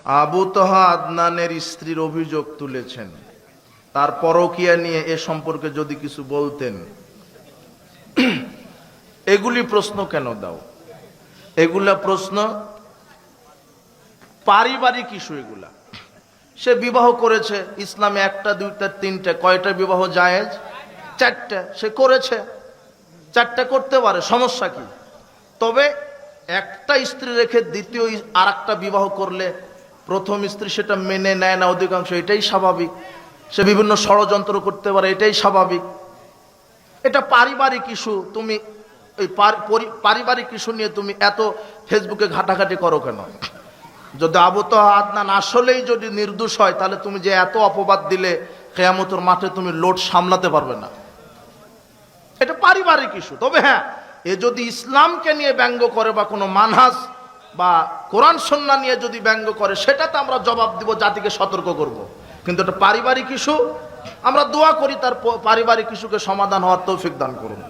আবু তহা আদনানের স্ত্রীর অভিযোগ তুলেছেন, তার পরকীয়া নিয়ে এ সম্পর্কে যদি কিছু বলতেন। এগুলি প্রশ্ন কেন দাও? এগুলা প্রশ্ন পারিবারিক ইস্যু। এগুলা সে বিবাহ করেছে, ইসলামে একটা দুইটা তিনটা, কয়টা বিবাহ জায়েজ? চারটা। সে করেছে, চারটা করতে পারে, সমস্যা কি? তবে একটা স্ত্রী রেখে দ্বিতীয় আর একটা বিবাহ করলে প্রথম স্ত্রী সেটা মেনে নেয় না অধিকাংশ, এটাই স্বাভাবিক। সে বিভিন্ন ষড়যন্ত্র করতে পারে, এটাই স্বাভাবিক। এটা পারিবারিক ইস্যু। তুমি এই পারিবারিক ইস্যু নিয়ে তুমি এত ফেসবুকে ঘাটাঘাটি করো কেন? যদি আবু তহা আদনান আসলেই যদি নির্দোষ হয়, তাহলে তুমি যে এত অপবাদ দিলে কিয়ামতের মাঠে তুমি লোড সামলাতে পারবে না। এটা পারিবারিক ইস্যু। তবে হ্যাঁ, এ যদি ইসলামকে নিয়ে ব্যঙ্গ করে বা কোনো মানহাজ বা কোরআন সুন্নাহ নিয়ে যদি ব্যঙ্গ করে, সেটাতে আমরা জবাব দিব, জাতিকে সতর্ক করব। কিন্তু এটা পারিবারিক ইস্যু, আমরা দোয়া করি তার পারিবারিক ইস্যুকে সমাধান হওয়ার তৌফিক দান করুন।